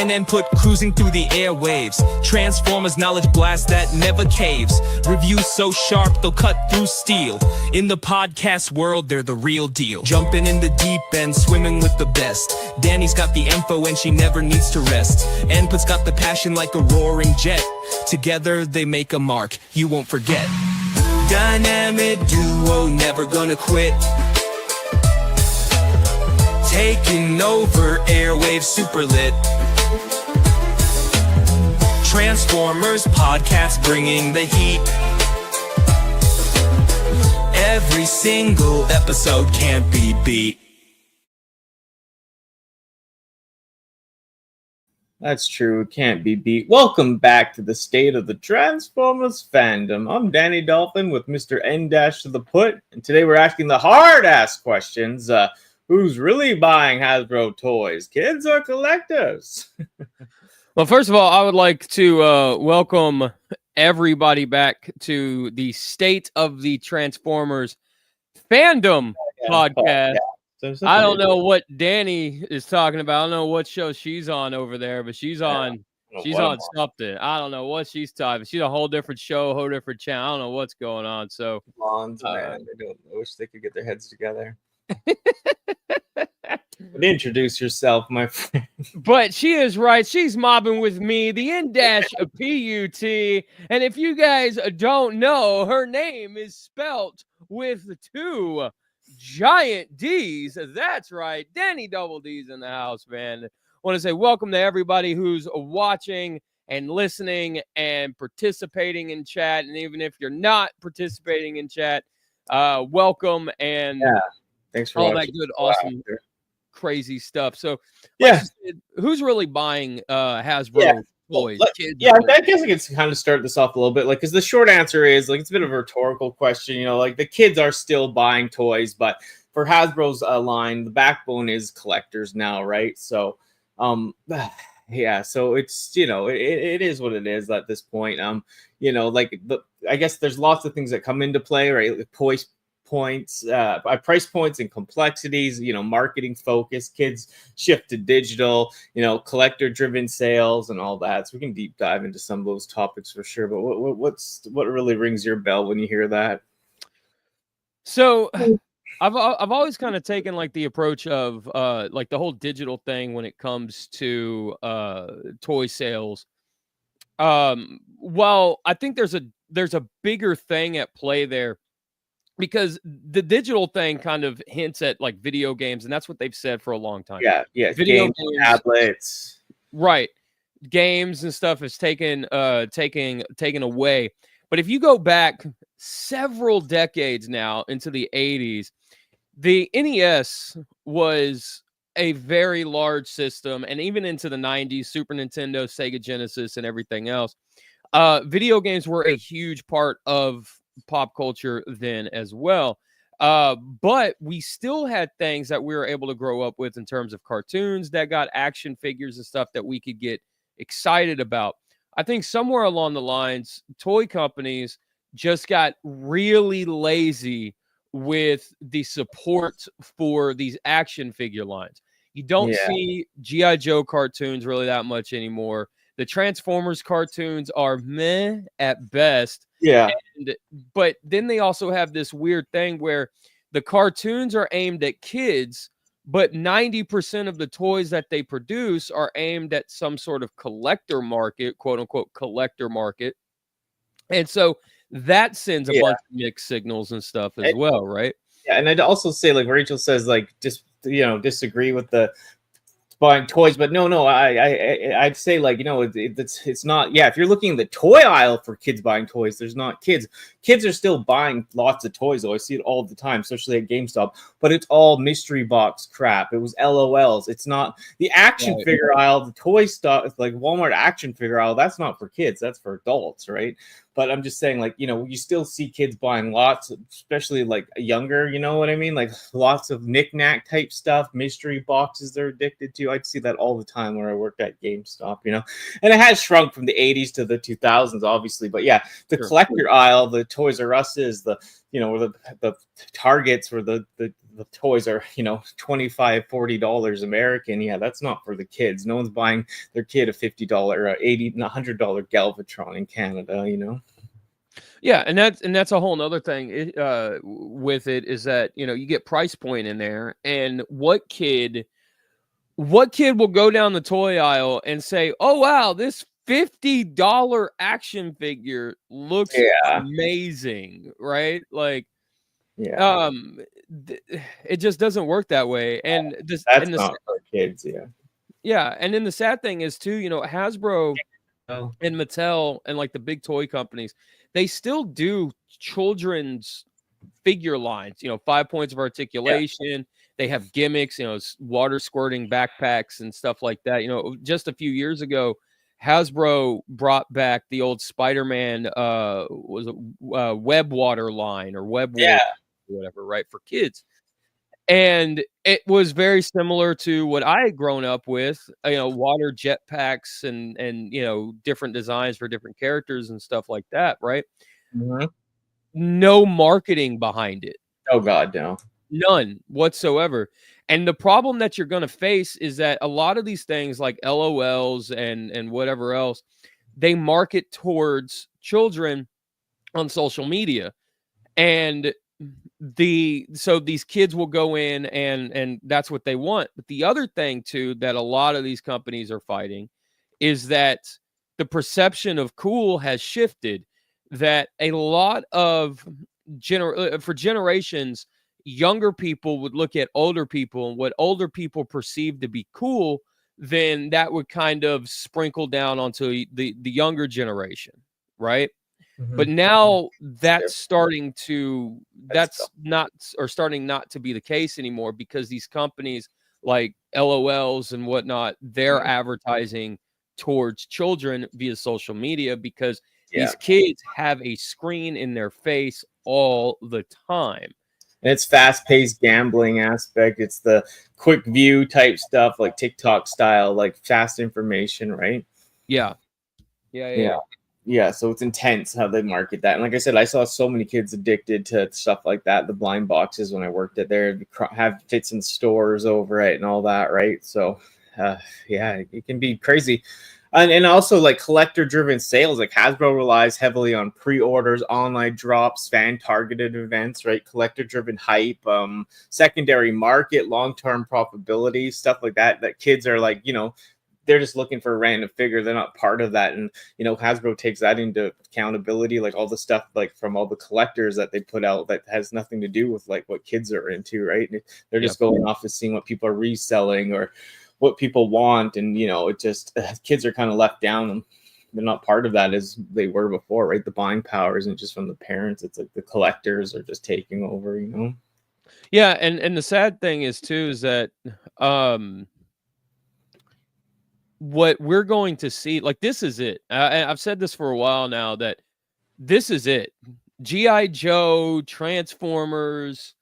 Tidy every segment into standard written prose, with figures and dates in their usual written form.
CNN put cruising through the airwaves. Transformers knowledge blast that never caves. Reviews so sharp they'll cut through steel. In the podcast world, they're the real deal. Jumping in the deep end, swimming with the best. Danny's got the info and she never needs to rest. Enput's got the passion like a roaring jet. Together they make a mark you won't forget. Dynamic duo, never gonna quit. Taking over airwaves, super lit. Transformers podcast bringing the heat. Every single episode can't be beat. That's true. It can't be beat. Welcome back to the State of the Transformers fandom. I'm Danny Dolphin with Mr. N Dash to the Put, and today we're asking the hard-ass questions. Who's really buying Hasbro toys, kids or collectors? Well, first of all, I would like to welcome everybody back to the State of the Transformers fandom podcast. I don't know what Danny is talking about. I don't know what show she's on over there, but she's on something. I don't know what she's talking. She's a whole different show, a whole different channel. I don't know what's going on. So, Blondes, man. I wish they could get their heads together. Introduce yourself, my friend. But she is right. She's mobbing with me, the N-PUT. And if you guys don't know, her name is spelt with two giant D's. That's right. Danny Double D's in the house, man. I want to say welcome to everybody who's watching and listening and participating in chat. And even if you're not participating in chat, welcome and thanks for all watching. that good, awesome, crazy stuff. So, who's really buying Hasbro toys? I guess I could kind of start this off a little bit, because the short answer is it's a bit of a rhetorical question. The kids are still buying toys, but for Hasbro's line, the backbone is collectors now, right? So, so it's it is what it is at this point. I guess there's lots of things that come into play, right? Like price points and complexities, marketing focus, kids shift to digital, collector driven sales and all that. So we can deep dive into some of those topics for sure. But what really rings your bell when you hear that? So I've always kind of taken the approach of the whole digital thing when it comes to toy sales. Well, I think there's a bigger thing at play there, because the digital thing kind of hints at video games, and that's what they've said for a long time. Yeah, video games, tablets, right? Games and stuff is taken away. But if you go back several decades now into the 80s, the NES was a very large system, and even into the 90s, Super Nintendo, Sega Genesis, and everything else. Video games were a huge part of pop culture then as well. But we still had things that we were able to grow up with in terms of cartoons that got action figures and stuff that we could get excited about. I think somewhere along the lines, toy companies just got really lazy with the support for these action figure lines. You don't see G.I. Joe cartoons really that much anymore. The Transformers cartoons are meh at best. But then they also have this weird thing where the cartoons are aimed at kids, but 90% of the toys that they produce are aimed at some sort of collector market, quote unquote collector market. And so that sends a bunch of mixed signals and stuff as well, right? Yeah, and I'd also say, Rachel says, disagree with the buying toys, but no, I'd say it's not. Yeah, if you're looking in the toy aisle for kids buying toys, there's not kids. Kids are still buying lots of toys, though. I see it all the time, especially at GameStop. But it's all mystery box crap. It was LOLs. It's not the action figure aisle, the toy stuff, like Walmart action figure aisle. That's not for kids. That's for adults, right? But I'm just saying, you still see kids buying lots, especially younger, you know what I mean? Lots of knick-knack type stuff, mystery boxes they're addicted to. I'd see that all the time when I worked at GameStop, And it has shrunk from the 80s to the 2000s, obviously. But yeah, collector aisle, the Toys R Us's, the Targets, or the the toys are, you know, $25-$40 American. Yeah, that's not for the kids. No one's buying their kid a $50 $80 $100 Galvatron in Canada, you know. Yeah, and that's a whole nother thing with it, is that, you know, you get price point in there, and what kid will go down the toy aisle and say, "Oh wow, this $50 action figure looks Yeah, amazing," right? Like, yeah, um, it just doesn't work that way. And this that's and this not for kids. Yeah. Yeah, and then the sad thing is too, you know, Hasbro Oh, and Mattel and like the big toy companies, they still do children's figure lines, you know, 5 points of yeah. articulation. They have gimmicks, you know, water squirting backpacks and stuff like that. You know, just a few years ago, Hasbro brought back the old Spider-Man was a web water line, or web war, Yeah. whatever, right, for kids. And it was very similar to what I had grown up with, you know, water jetpacks and you know, different designs for different characters and stuff like that, right? Mhm. No marketing behind it. Oh God, no. None whatsoever. And the problem that you're gonna face is that a lot of these things like LOLs and whatever else, they market towards children on social media. And so these kids will go in and that's what they want. But the other thing too that a lot of these companies are fighting is that the perception of cool has shifted, that a lot of for generations, younger people would look at older people, and what older people perceive to be cool, then that would kind of sprinkle down onto the younger generation, right? But Mhm. now They're that's that's not, or starting not to be the case anymore, because these companies like LOLs and whatnot, they're advertising towards children via social media, because yeah. these kids have a screen in their face all the time. And it's fast-paced gambling aspect. It's the quick view type stuff, like TikTok style, like fast information, right? Yeah. Yeah, yeah, Yeah. yeah. Yeah, so it's intense how they market that. And like I said, I saw so many kids addicted to stuff like that. The blind boxes when I worked at there, have fits in stores over it and all that, right? So, yeah, it can be crazy. And also like collector driven sales, like Hasbro relies heavily on pre-orders, online drops, fan targeted events, right? Collector driven hype, secondary market, long-term profitability, stuff like that, that kids are like, you know, they're just looking for a random figure. They're not part of that. And, you know, Hasbro takes that into accountability, like all the stuff, like from all the collectors that they put out that has nothing to do with like what kids are into, right? They're Yeah. just going off of seeing what people are reselling or what people want. And, you know, it just, kids are kind of left down. And they're not part of that as they were before, right? The buying power isn't just from the parents. It's like the collectors are just taking over, you know? Yeah, and the sad thing is too is that what we're going to see, like, this is it. I've said this for a while now, that this is it. GI Joe, Transformers,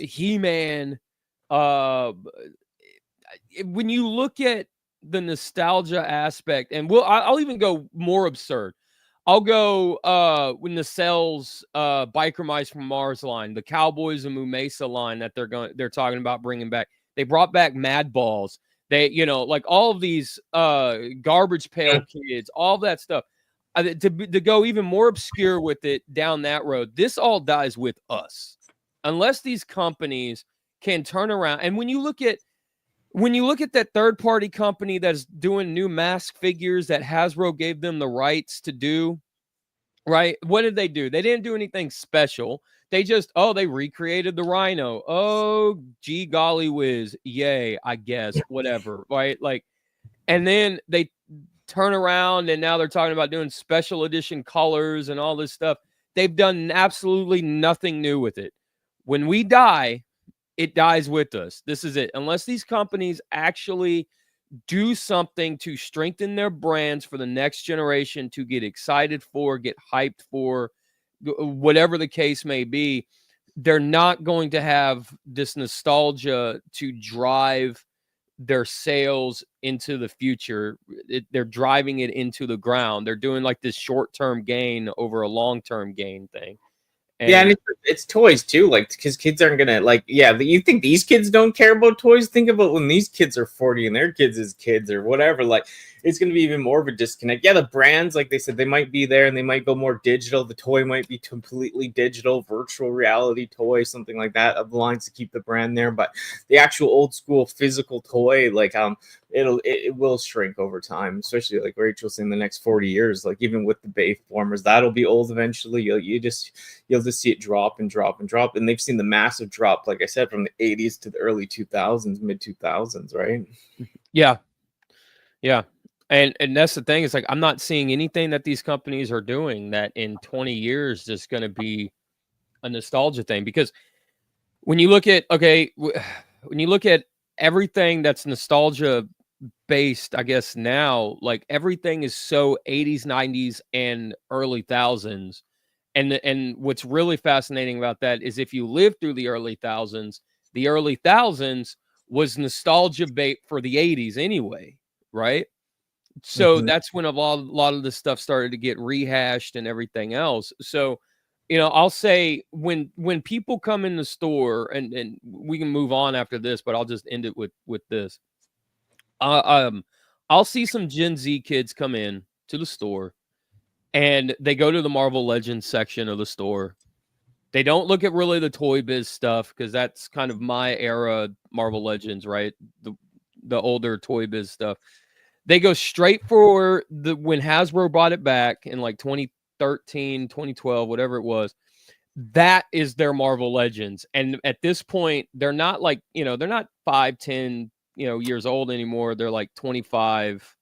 He-Man. Uh, when you look at the nostalgia aspect, and I'll even go more absurd. I'll go when the Cells Biker Mice from Mars line, the Cowboys and Mesa line that they're talking about bringing back. They brought back Mad Balls. They, you know, like all of these Garbage Pail Kids, all of that stuff. To go even more obscure with it down that road, this all dies with us, unless these companies can turn around. And when you look at that third party company that's doing new mask figures that Hasbro gave them the rights to do, right? What did they do? They didn't do anything special. They just, they recreated the Rhino. Oh, gee golly whiz. Yay, I guess. Whatever, right? Like, and then they turn around and now they're talking about doing special edition colors and all this stuff. They've done absolutely nothing new with it. When we die, it dies with us. This is it. Unless these companies actually do something to strengthen their brands for the next generation, to get excited for, get hyped for, whatever the case may be, they're not going to have this nostalgia to drive their sales into the future. They're driving it into the ground. They're doing like this short-term gain over a long-term gain thing. Yeah, and And it's toys too, like because kids aren't gonna like. Yeah, you think these kids don't care about toys? Think about when these kids are 40 and their kids is kids or whatever. Like, it's gonna be even more of a disconnect. Yeah, the brands, like they said, they might be there and they might go more digital. The toy might be completely digital, virtual reality toy, something like that, of lines to keep the brand there. But the actual old school physical toy, like it will shrink over time, especially like Rachel's in the next 40 years. Like even with the Bay formers, that'll be old eventually. You'll just see it drop and drop and drop, and they've seen the massive drop, like I said, from the 80s to the early 2000s, mid 2000s, right? yeah, yeah. And that's the thing. It's like I'm not seeing anything that these companies are doing that in 20 years is going to be a nostalgia thing. Because when you look at when you look at everything that's nostalgia based, I guess now, like everything is so 80s, 90s, and early thousands. And what's really fascinating about that is if you lived through the early thousands was nostalgia bait for the 80s anyway, right? So Mhm. that's when a lot of the stuff started to get rehashed and everything else. So, I'll say when people come in the store, and we can move on after this, but I'll just end it with this. Uh, um, I'll see some Gen Z kids come in to the store, and they go to the Marvel Legends section of the store. They don't look at really the Toy Biz stuff because that's kind of my era Marvel Legends, right? The older Toy Biz stuff. They go straight for the when Hasbro brought it back in like 2013, 2012, whatever it was. That is their Marvel Legends. And at this point, they're not like, they're not 5, 10, years old anymore. They're like 25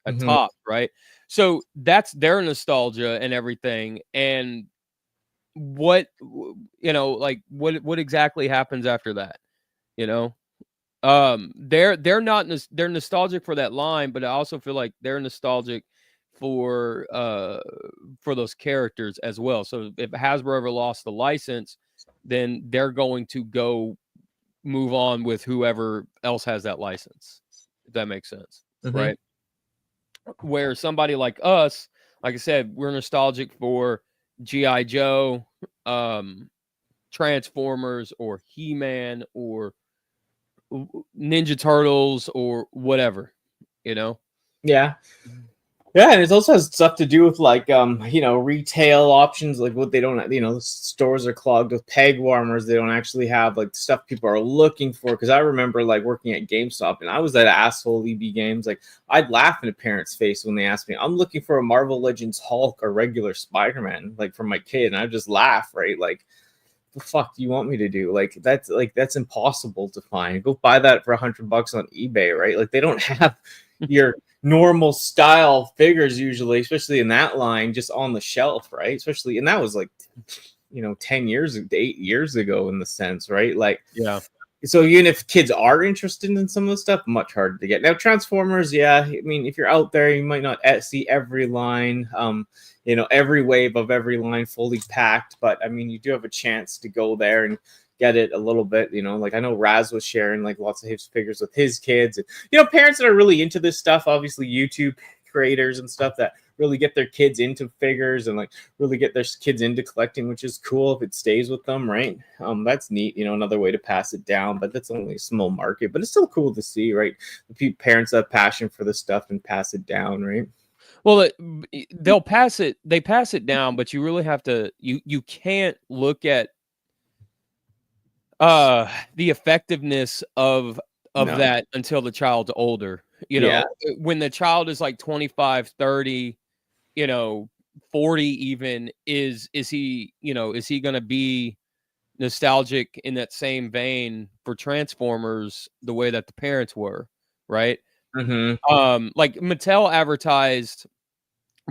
at Mhm. top, right? So that's their nostalgia and everything. And like what exactly happens after that? You know? They're not they're nostalgic for that line, but I also feel like they're nostalgic for those characters as well. So if Hasbro ever lost the license, then they're going to go move on with whoever else has that license. If that makes sense, Mhm. right? Where somebody like us, like I said, we're nostalgic for GI Joe, Transformers, or He-Man, or Ninja Turtles, or whatever, you know? Yeah. Yeah, and it also has stuff to do with like retail options, like what they don't, stores are clogged with peg warmers. They don't actually have like the stuff people are looking for. Because I remember like working at GameStop, and I was at asshole EB Games. Like I'd laugh in a parent's face when they asked me, "I'm looking for a Marvel Legends Hulk or regular Spider-Man, like for my kid," and I just laugh, right? Like, the fuck do you want me to do? That's impossible to find. Go buy that for $100 on eBay, right? Like they don't have your normal style figures usually, especially in that line, just on the shelf, right? Especially, and that was like 10 years, 8 years ago in the sense, right? Like, Yeah. so even if kids are interested in some of the stuff, much harder to get. Now Transformers, yeah, I mean, if you're out there, you might not see every line, every wave of every line fully packed, but I mean, you do have a chance to go there and get it a little bit. Like I know Raz was sharing like lots of his figures with his kids, and parents that are really into this stuff, obviously YouTube creators and stuff that really get their kids into figures and like really get their kids into collecting, which is cool if it stays with them, right? That's neat, another way to pass it down, but that's only a small market, but it's still cool to see, right? The parents have passion for the stuff and pass it down, right? Well, they pass it down, but you really have to, you can't look at the effectiveness of No. that until the child's older. Yeah. When the child is like 25, 30, 40 even, is he going to be nostalgic in that same vein for Transformers the way that the parents were, right? Mm-hmm. Like Mattel advertised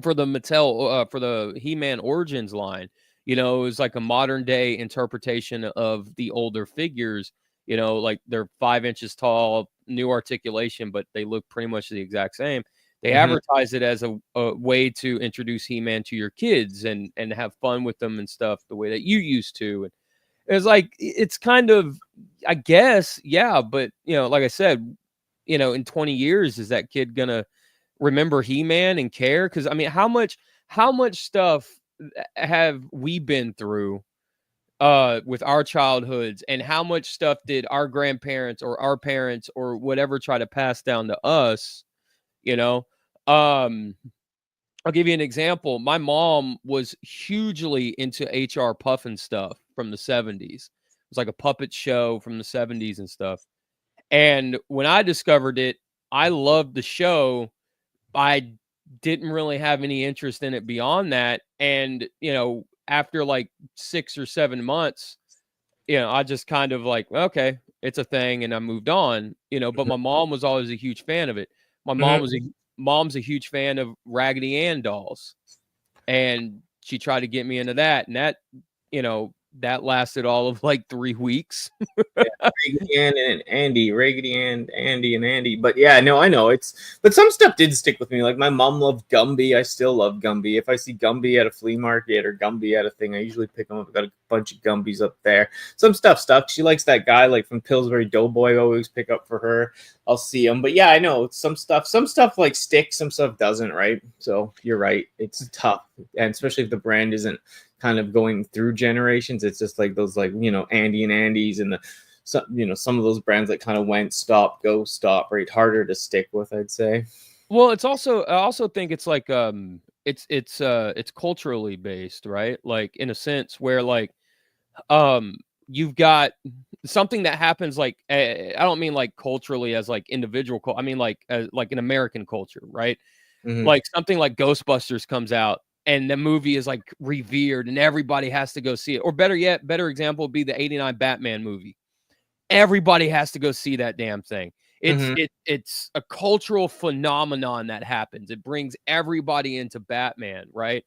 for the He-Man Origins line, it was like a modern day interpretation of the older figures, like they're 5 inches tall, new articulation, but they look pretty much the exact same. They Mm-hmm. advertise it as a way to introduce He-Man to your kids and have fun with them and stuff the way that you used to. And it's like, it's kind of, I guess, yeah, but like I said, in 20 years, is that kid gonna remember He-Man and care? Because I mean, how much stuff have we been through with our childhoods, and how much stuff did our grandparents or our parents or whatever try to pass down to us, you know? Um, I'll give you an example. My mom was hugely into HR Puffin stuff from the 70s. It was like a puppet show from the 70s and stuff. And when I discovered it, I loved the show. I didn't really have any interest in it beyond that. And, after like 6 or 7 months, I just kind of like, okay, it's a thing, and I moved on, but my mom was always a huge fan of it. My mom's a huge fan of Raggedy Ann dolls, and she tried to get me into that, and that lasted all of like 3 weeks. Raggedy Ann and Andy, Raggedy Ann, Andy and Andy. But yeah, no, I know but some stuff did stick with me. Like my mom loved Gumby. I still love Gumby. If I see Gumby at a flea market or Gumby at a thing, I usually pick them up. I've got a bunch of Gumbies up there. Some stuff stuck. She likes that guy like from Pillsbury Doughboy. I always pick up for her. I'll see him. But yeah, I know some stuff like sticks, some stuff doesn't, right? So you're right. It's tough. And especially if the brand isn't kind of going through generations. It's just like those Andy and Andy's and some of those brands that kind of went stop, go, stop, right? Harder to stick with, I'd say. Well, I also think it's like it's culturally based, right? Like in a sense where like you've got something that happens like I don't mean like culturally as like individual I mean like an American culture, right? Mm-hmm. Like something like Ghostbusters comes out and the movie is like revered and everybody has to go see it. Or better yet, better example would be the 89 Batman movie. Everybody has to go see that damn thing. It's a cultural phenomenon that happens. It brings everybody into Batman, right?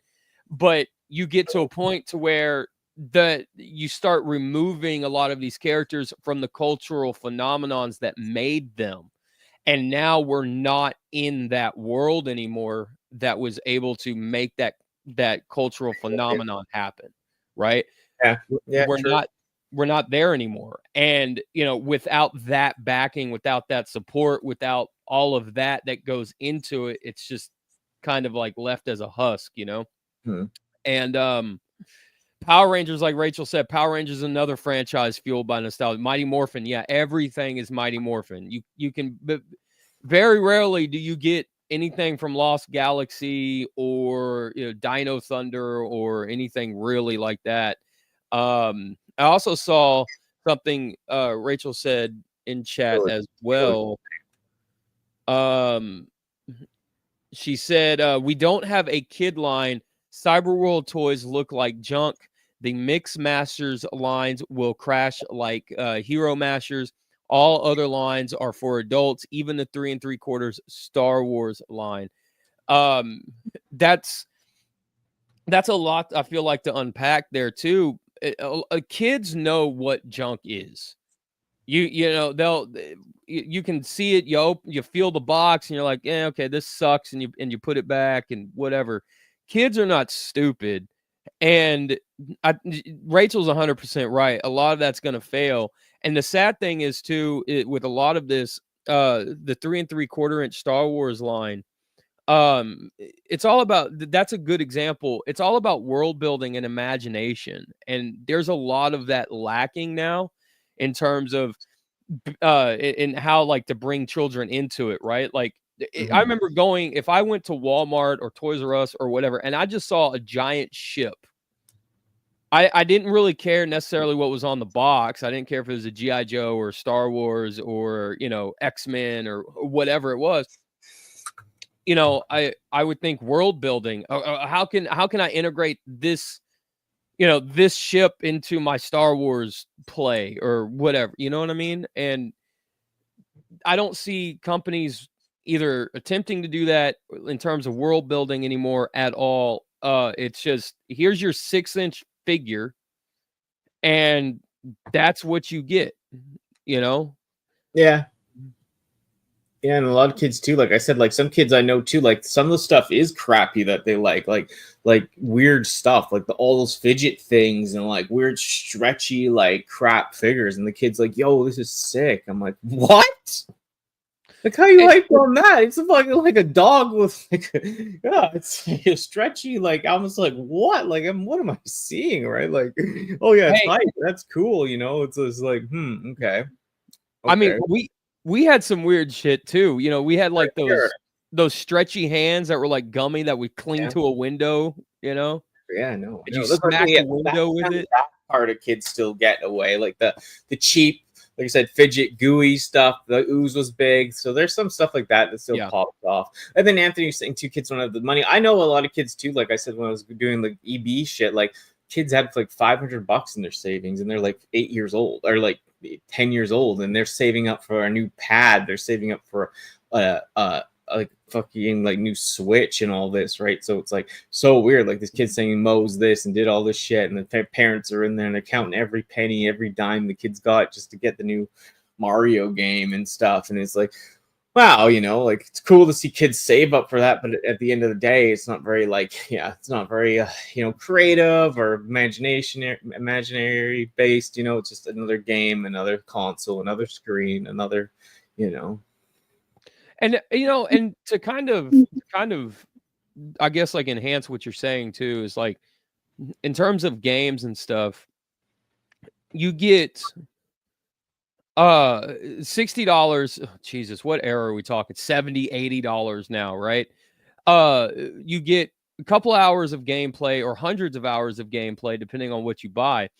But you get to a point to where you start removing a lot of these characters from the cultural phenomenons that made them. And now we're not in that world anymore that was able to make that cultural phenomenon happen, right? Yeah, We're not there anymore. And without that backing, without that support, without all of that goes into it, it's just kind of like left as a husk, And Power Rangers, like Rachel said, Power Rangers is another franchise fueled by nostalgia. Mighty Morphin, yeah, everything is Mighty Morphin. You can, but very rarely do you get anything from Lost Galaxy or Dino Thunder or anything really like that. I also saw something Rachel said in chat as well. She said, we don't have a kid line. Cyberworld toys look like junk. The Mix Masters lines will crash like Hero Masters. All other lines are for adults, even the 3 3/4 Star Wars line. That's a lot, I feel like, to unpack there too. Kids know what junk is. You can see it. You feel the box, and you're like, yeah, okay, this sucks, and you put it back and whatever. Kids are not stupid, and Rachel's 100% right. A lot of that's going to fail, and the sad thing is too, with a lot of this, the 3 3/4 Star Wars line. It's all about, that's a good example. It's all about world building and imagination. And there's a lot of that lacking now in terms of, in how like to bring children into it, right? Like I remember if I went to Walmart or Toys R Us or whatever, and I just saw a giant ship. I didn't really care necessarily what was on the box. I didn't care if it was a G.I. Joe or Star Wars or, X-Men or whatever it was. I would think world building. How can I integrate this, this ship into my Star Wars play or whatever? You know what I mean? And I don't see companies either attempting to do that in terms of world building anymore at all. It's just, here's your 6-inch figure, and that's what you get. Yeah. Yeah, and a lot of kids too. Like I said, like some kids I know too. Like some of the stuff is crappy that they like weird stuff, like all those fidget things and like weird stretchy like crap figures. And the kid's like, "Yo, this is sick." I'm like, "What?" Like how you hype on that? It's fucking like a dog with like, yeah, it's stretchy, like almost like what? Like what am I seeing? Right? Like, oh yeah, it's Hey, hype. That's cool. It's just like, okay, I mean, okay, we had some weird shit too. We had like sure, those stretchy hands that were like gummy that would cling yeah, to a window. yeah, no, And you no. That's what I smack mean. the Yeah, that's window with kind of it. that part of kids still get away, like the cheap, like I said, fidget gooey stuff. The ooze was big, so there's some stuff like that that still Yeah. pops off. And then Anthony was saying two kids don't have the money. I know a lot of kids too. Like I said when I was doing like EB shit, like kids had like $500 in their savings, and they're like 8 years old or like 10 years old, and they're saving up for a new pad. They're saving up for like fucking like new Switch and all this, right? So it's like so weird. Like this kid saying Mo's this and did all this shit, and the parents are in there and they're counting every penny, every dime the kids got just to get the new Mario game and stuff. And it's like, wow, like it's cool to see kids save up for that, but at the end of the day, it's not very like, yeah, it's not very creative or imaginary based. It's just another game, another console, another screen, another, And and to kind of I guess like enhance what you're saying too is like in terms of games and stuff, you get $60. Jesus, what era are we talking? $70, $80 now, right? You get a couple hours of gameplay or hundreds of hours of gameplay depending on what you buy.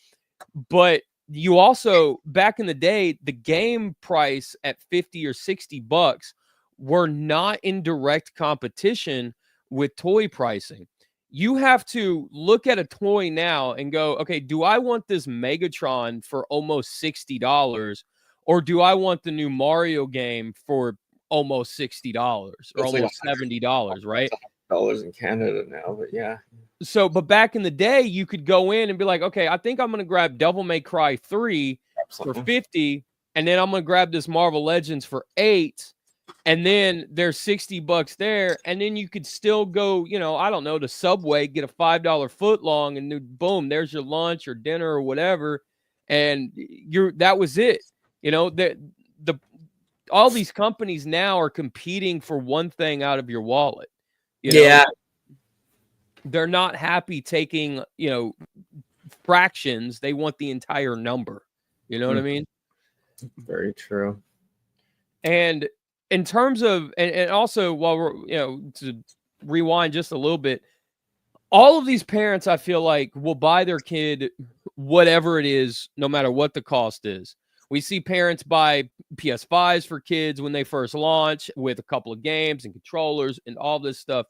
But you also, back in the day, the game price at 50 or $60 were not in direct competition with toy pricing. You have to look at a toy now and go, okay, do I want this Megatron for almost $60, or do I want the new Mario game for almost $60 or it's like almost $70, right? dollars in Canada now, but yeah. So, but back in the day, you could go in and be like, okay, I think I'm going to grab Devil May Cry 3 for 50, and then I'm going to grab this Marvel Legends for 8, and then there's $60 there, and then you could still go, I don't know, to Subway, get a $5 foot long, and then boom, there's your lunch or dinner or whatever, and that was it. The all these companies now are competing for one thing out of your wallet. Yeah. They're not happy taking, fractions. They want the entire number. You know what I mean? Very true. And in terms of, and also while we're, to rewind just a little bit, all of these parents, I feel like, will buy their kid whatever it is, no matter what the cost is. We see parents buy PS5s for kids when they first launch with a couple of games and controllers and all this stuff.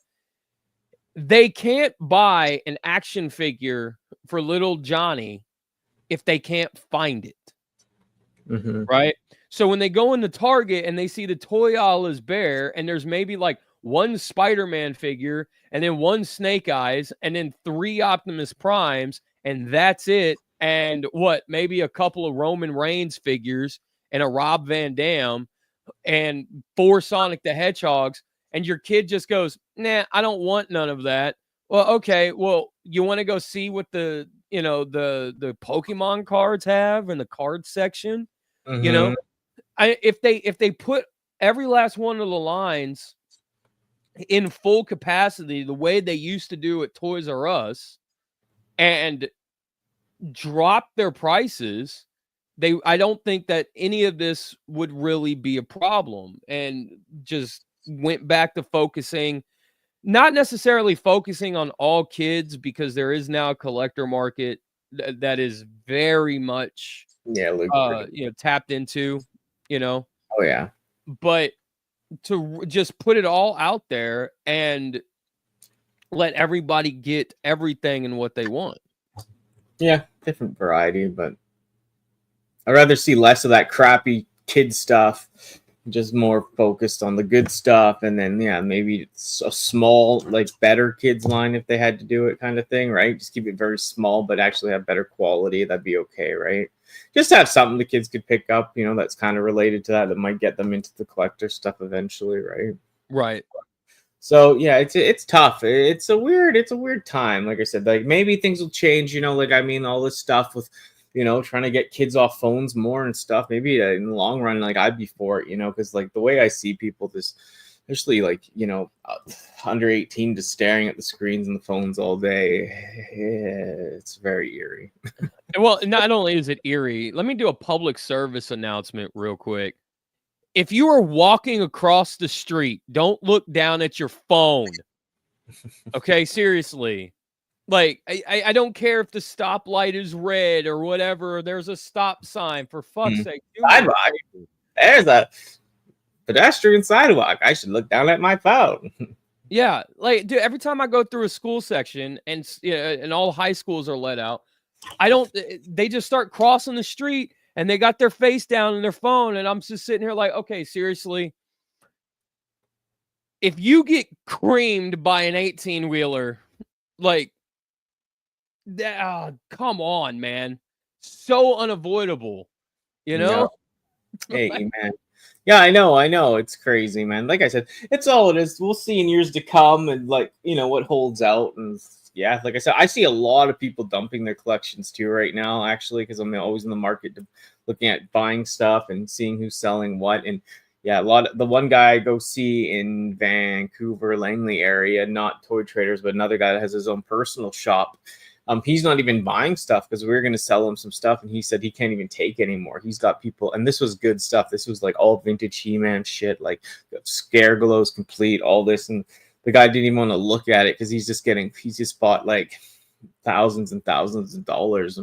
They can't buy an action figure for little Johnny if they can't find it. Right? So when they go into Target and they see the toy aisle is bare and there's maybe like one Spider-Man figure and then one Snake Eyes and then 3 Optimus Primes and that's it. And maybe a couple of Roman Reigns figures and a Rob Van Dam and 4 Sonic the Hedgehogs. And your kid just goes, nah, I don't want none of that. Well, okay. Well, you want to go see what the Pokemon cards have in the card section? If they put every last one of the lines in full capacity, the way they used to do at Toys R Us, and drop their prices, I don't think that any of this would really be a problem, and just went back to focusing, not necessarily focusing on all kids, because there is now a collector market that is very much tapped into, Oh yeah. But to just put it all out there and let everybody get everything and what they want. Yeah, different variety, but I'd rather see less of that crappy kid stuff, just more focused on the good stuff, and then maybe it's a small, like, better kids line if they had to do it, kind of thing, right? Just keep it very small, but actually have better quality. That'd be okay, right? Just have something the kids could pick up, that's kind of related to that might get them into the collector stuff eventually, right? Right. So yeah, it's tough. It's a weird time. Like I said, like maybe things will change. Like all this stuff with you know, trying to get kids off phones more and stuff. Maybe in the long run, like I'd be for it, you know, because like the way I see people, just especially like, you know, under 18 just staring at the screens and the phones all day, it's very eerie. Well, not only is it eerie, let me do a public service announcement real quick. If you are walking across the street, don't look down at your phone. Okay, seriously. Like, I don't care if the stoplight is red or whatever. There's a stop sign. For fuck's sake. Do me a Sidewalk. favor. There's a pedestrian sidewalk. I should look down at my phone. Yeah, like, dude, every time I go through a school section and and all high schools are let out, they just start crossing the street and they got their face down in their phone, and I'm just sitting here like, okay, seriously, if you get creamed by an 18-wheeler, like, come on, man, so unavoidable, you know? Hey, man. Yeah, I know. It's crazy, man. Like I said, it's all it is. We'll see in years to come, and like, you know, what holds out. And yeah, like I said, I see a lot of people dumping their collections too right now, actually, because I'm always in the market looking at buying stuff and seeing who's selling what. And yeah, the one guy I go see in Vancouver, Langley area, not Toy Traders, but another guy that has his own personal shop. He's not even buying stuff because we were going to sell him some stuff, and he said he can't even take anymore. He's got people, and this was good stuff. This was like all vintage He-Man shit, like Scare Glows complete, all this, and the guy didn't even want to look at it because he's just bought like thousands and thousands of dollars,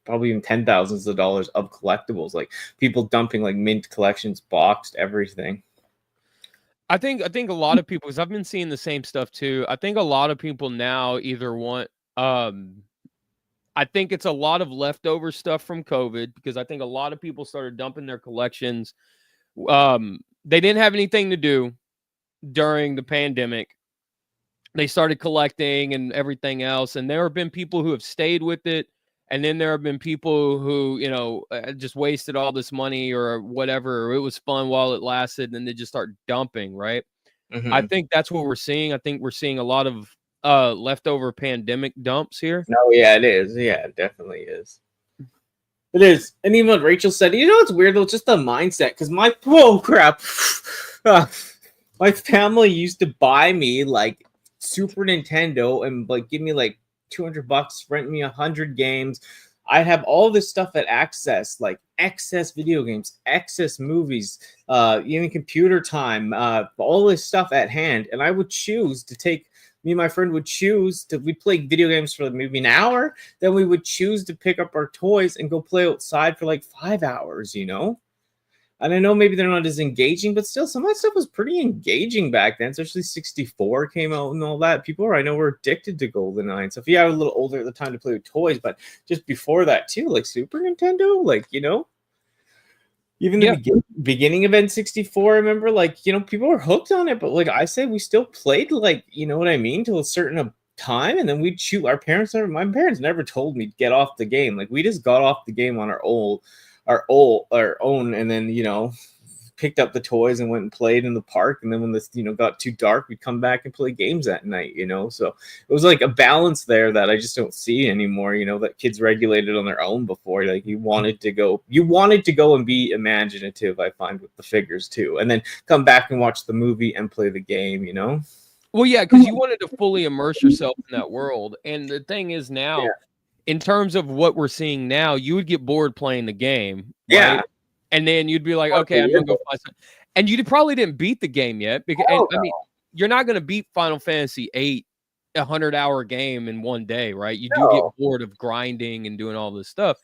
probably even $10,000s of dollars of collectibles, like people dumping like mint collections, boxed everything. I think a lot of people, because I've been seeing the same stuff too. I think a lot of people now either want I think it's a lot of leftover stuff from COVID, because I think a lot of people started dumping their collections. They didn't have anything to do during the pandemic. They started collecting and everything else. And there have been people who have stayed with it. And then there have been people who, you know, just wasted all this money or whatever. Or it was fun while it lasted, and then they just start dumping, right? Mm-hmm. I think that's what we're seeing. I think we're seeing a lot of leftover pandemic dumps here. No, yeah, it is. Yeah, it definitely is. It is. And even what Rachel said, you know, it's weird though, just the mindset. Because my family used to buy me like Super Nintendo and like give me like $200, rent me 100 games. I'd have all this stuff at Access, like excess video games, excess movies, even computer time, all this stuff at hand. And I would choose to take, me and my friend would choose to, we'd play video games for maybe an hour. Then we would choose to pick up our toys and go play outside for like 5 hours, you know? And I know maybe they're not as engaging, but still some of that stuff was pretty engaging back then, especially 64 came out and all that. People I know were addicted to GoldenEye and stuff. Yeah, I was a little older at the time to play with toys, but just before that too, like Super Nintendo, like, you know, even the beginning of N64, I remember, like, you know, people were hooked on it, but like I say, we still played, like, you know what I mean, till a certain time, and then we'd shoot. My parents never told me to get off the game. Like, we just got off the game on our own, and then, you know, picked up the toys and went and played in the park. And then when this, you know, got too dark, we'd come back and play games at night, you know. So it was like a balance there that I just don't see anymore, you know, that kids regulated on their own before. Like, you wanted to go and be imaginative, I find, with the figures too, and then come back and watch the movie and play the game, you know. Well, yeah, because you wanted to fully immerse yourself in that world. And the thing is now, in terms of what we're seeing now, you would get bored playing the game. Yeah. Right? And then you'd be like, okay, I'm going to go find something. And you probably didn't beat the game yet. Because, I mean, you're not going to beat Final Fantasy VIII, a 100-hour game in one day, right? You do get bored of grinding and doing all this stuff.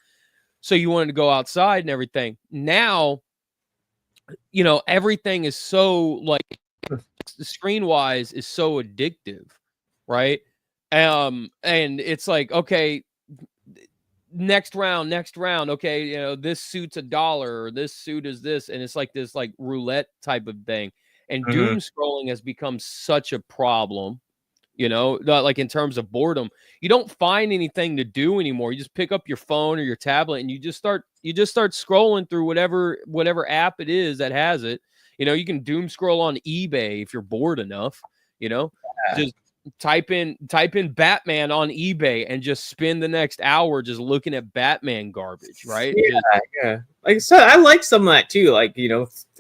So you wanted to go outside and everything. Now, you know, everything is so, like, screen-wise is so addictive, right? And it's like, okay, next round, okay, you know, this suit's $1 or this suit is this, and it's like this like roulette type of thing. And doom scrolling has become such a problem, you know, like in terms of boredom. You don't find anything to do anymore. You just pick up your phone or your tablet and you just start scrolling through whatever app it is that has it. You know, you can doom scroll on eBay if you're bored enough, you know. type in Batman on eBay and just spend the next hour just looking at Batman garbage, right? Yeah, yeah. Like so, I like some of that too. Like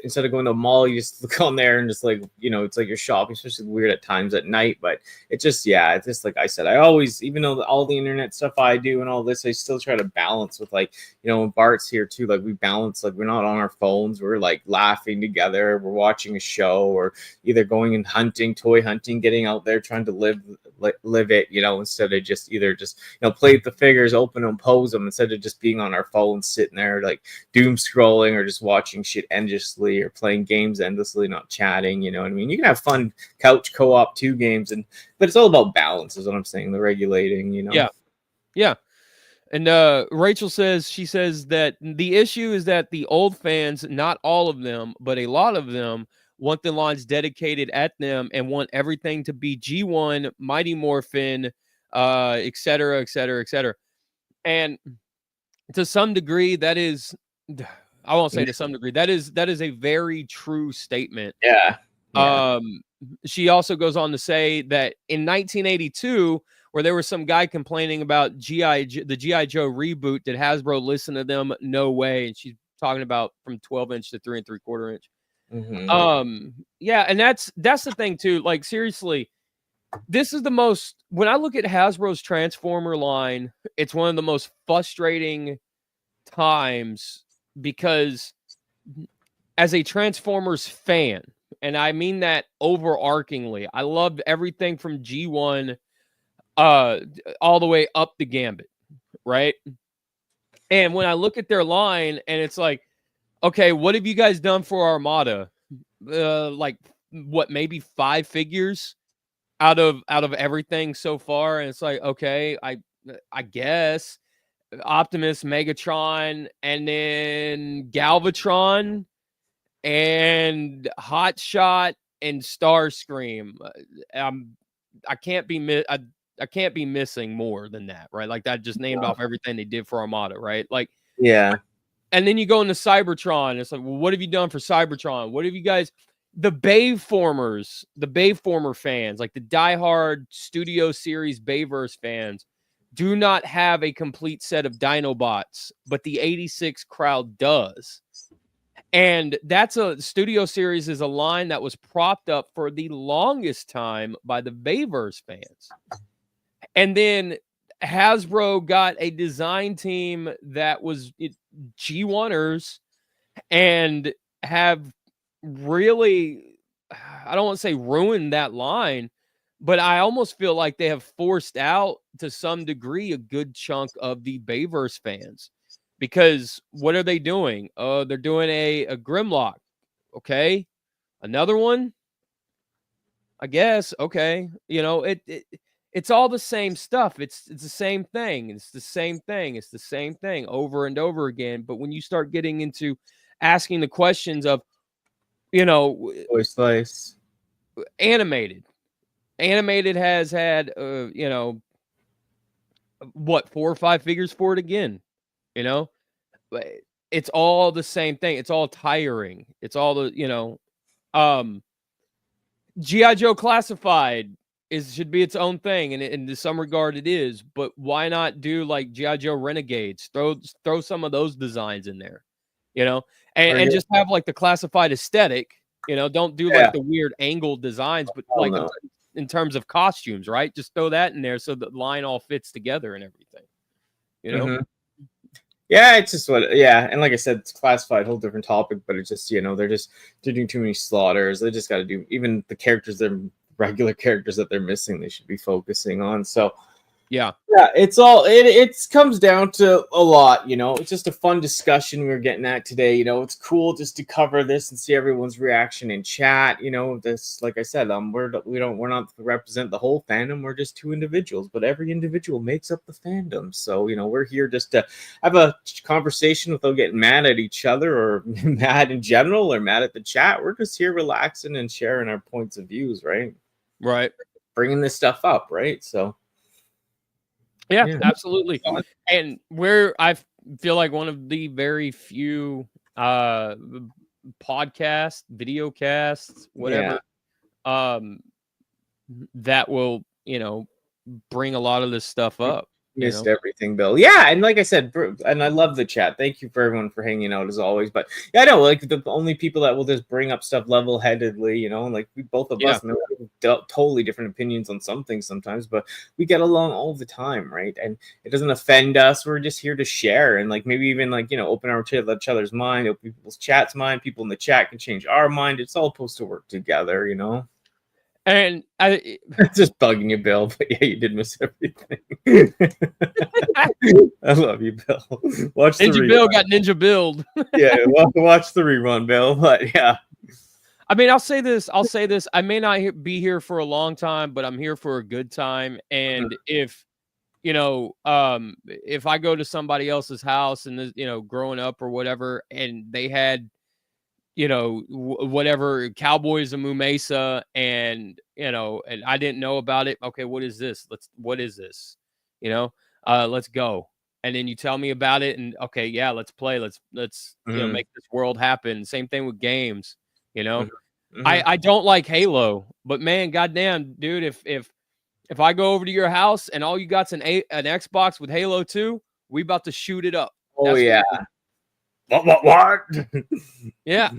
instead of going to a mall, you just look on there and just like it's like you're shopping, especially weird at times at night. But it's just it's just like I said, I always, even though all the internet stuff I do and all this, I still try to balance with like when Bart's here too. Like we balance, like we're not on our phones, we're like laughing together, we're watching a show, or either going and hunting, toy hunting, getting out there trying to live it, instead of just either just play with the figures, open them, pose them, instead of just being on our phones, sitting there like doom scrolling or just watching shit endlessly or playing games endlessly, not chatting. You know what I mean? You can have fun couch co-op 2 games, but it's all about balance, is what I'm saying. The regulating, Yeah. And Rachel says, she says that the issue is that the old fans, not all of them, but a lot of them, want the lines dedicated at them and want everything to be G1, Mighty Morphin, et cetera, et cetera, et cetera. And to some degree, that is, I won't say to some degree, that is a very true statement. Yeah. She also goes on to say that in 1982, where there was some guy complaining about the G.I. Joe reboot, did Hasbro listen to them? No way. And she's talking about from 12-inch to 3 3/4 inch. Yeah, and that's the thing too. Like seriously, this is the most, when I look at Hasbro's Transformer line, it's one of the most frustrating times, because as a Transformers fan, and I mean that overarchingly, I loved everything from G1 all the way up the gambit, right? And when I look at their line and it's like, okay, what have you guys done for Armada? Like what, maybe 5 figures out of everything so far, and it's like, okay, I guess Optimus, Megatron, and then Galvatron and Hotshot and Starscream. I can't be missing more than that, right? Like that just named off everything they did for Armada, right? Like, yeah. And then you go into Cybertron. It's like, well, what have you done for Cybertron? What have you guys, the Bayformer fans, like the diehard Studio Series Bayverse fans, do not have a complete set of Dinobots, but the 86 crowd does. And that's a Studio Series is a line that was propped up for the longest time by the Bayverse fans. And then Hasbro got a design team that was G1ers and have really, I don't want to say ruined that line, but I almost feel like they have forced out to some degree a good chunk of the Bayverse fans, because what are they doing? They're doing a Grimlock. Okay. Another one, I guess. Okay. It's all the same stuff. It's the same thing. It's the same thing. It's the same thing over and over again. But when you start getting into asking the questions of, Voice slice. Animated has had, what, 4 or 5 figures for it again, But it's all the same thing. It's all tiring. It's all the, G.I. Joe Classified should be its own thing, and in some regard it is, but why not do like G.I. Joe Renegades? Throw some of those designs in there, and just have like the classified aesthetic, don't do like the weird angled designs, but in terms of costumes, right? Just throw that in there so the line all fits together and everything, Yeah, it's just and like I said, it's classified, whole different topic, but it's just, they're doing too many slaughters. They just got to do, even the characters, they're regular characters that they're missing, they should be focusing on. So yeah, it's all, it comes down to a lot, it's just a fun discussion we were getting at today. It's cool just to cover this and see everyone's reaction in chat. This, like I said, we're not to represent the whole fandom, we're just 2 individuals, but every individual makes up the fandom. So we're here just to have a conversation without getting mad at each other, or mad in general, or mad at the chat. We're just here relaxing and sharing our points of views, right? Bringing this stuff up, right? So yeah, absolutely. And I feel like one of the very few podcast, video casts, whatever, that will bring a lot of this stuff up. Missed everything, Bill. Yeah, and like I said, and I love the chat. Thank you for everyone for hanging out as always. But yeah, I know, like the only people that will just bring up stuff level-headedly, and like we both of us, we have totally different opinions on some things sometimes, but we get along all the time, right? And it doesn't offend us. We're just here to share and like maybe even like open each other's mind, open people's chat's mind. People in the chat can change our mind. It's all supposed to work together, And I just bugging you, Bill, but yeah, you did miss everything. I love you, Bill. Watch the Ninja Bill got Ninja Build. Yeah, watch the rerun, Bill. But yeah, I mean, I'll say this. I may not be here for a long time, but I'm here for a good time. And if I go to somebody else's house and growing up or whatever, and they had whatever Cowboys of Moo Mesa, and and I didn't know about it. Okay, what is this? What is this? Let's go. And then you tell me about it, and okay, yeah, let's play. Let's make this world happen. Same thing with games. I don't like Halo, but man, goddamn, dude, if I go over to your house and all you got's an Xbox with Halo 2, we about to shoot it up. Oh, yeah. What? Yeah.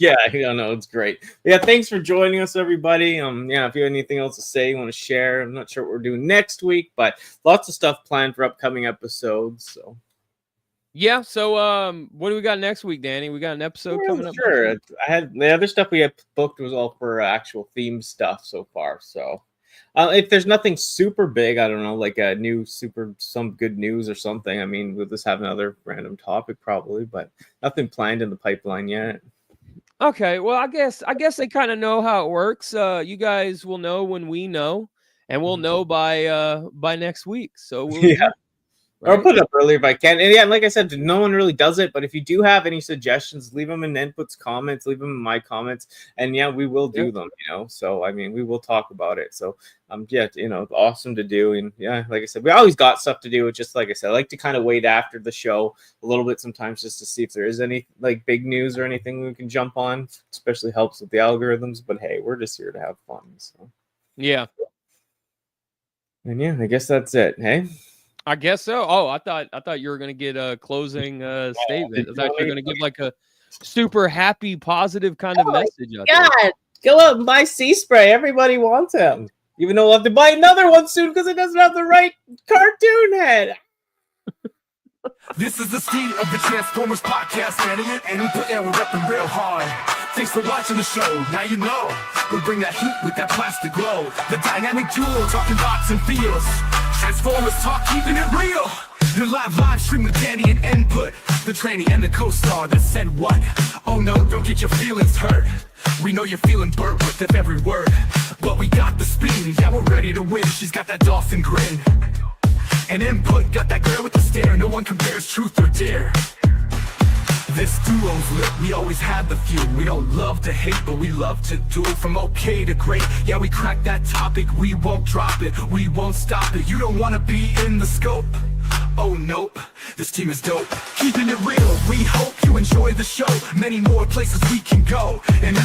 Yeah, no, it's great. Yeah, thanks for joining us, everybody. Yeah, if you have anything else to say, you want to share, I'm not sure what we're doing next week, but lots of stuff planned for upcoming episodes. So yeah, so what do we got next week, Danny? We got an episode coming up. Sure. I had the other stuff we had booked was all for actual theme stuff so far. So if there's nothing super big, I don't know, like some good news or something. I mean, we'll just have another random topic probably, but nothing planned in the pipeline yet. Okay, well, I guess they kind of know how it works. You guys will know when we know, and we'll know by next week. So we'll Right? I'll put it up earlier if I can. And yeah, like I said, no one really does it. But if you do have any suggestions, leave them in inputs, comments, leave them in my comments. And yeah, we will do them, So, I mean, we will talk about it. So, yeah, awesome to do. And yeah, like I said, we always got stuff to do. It's just like I said, I like to kind of wait after the show a little bit sometimes just to see if there is any like big news or anything we can jump on. Especially helps with the algorithms. But hey, we're just here to have fun. So, yeah. And yeah, I guess that's it. Hey. I guess so. Oh, I thought you were gonna get a closing statement. I thought you were gonna give like a super happy, positive kind of message. God, go out and buy Sea Spray. Everybody wants him. Even though we'll have to buy another one soon because it doesn't have the right cartoon head. This is the speed of the Transformers podcast, and we put we're repping real hard. Thanks for watching the show. Now you know we bring that heat with that plastic glow. The dynamic duo talking bots and feels. Transformers talk, keeping it real. The live stream with Danny and Input. The trainee and the co-star that said what? Oh no, don't get your feelings hurt. We know you're feeling burnt with every word. But we got the speed, yeah, we're ready to win. She's got that dolphin grin. And Input got that girl with the stare. No one compares truth or dare. This duo's lit, we always had the fuel. We don't love to hate, but we love to do it. From okay to great, yeah, we cracked that topic. We won't drop it, we won't stop it. You don't wanna be in the scope. Oh nope, this team is dope. Keeping it real, we hope you enjoy the show. Many more places we can go. And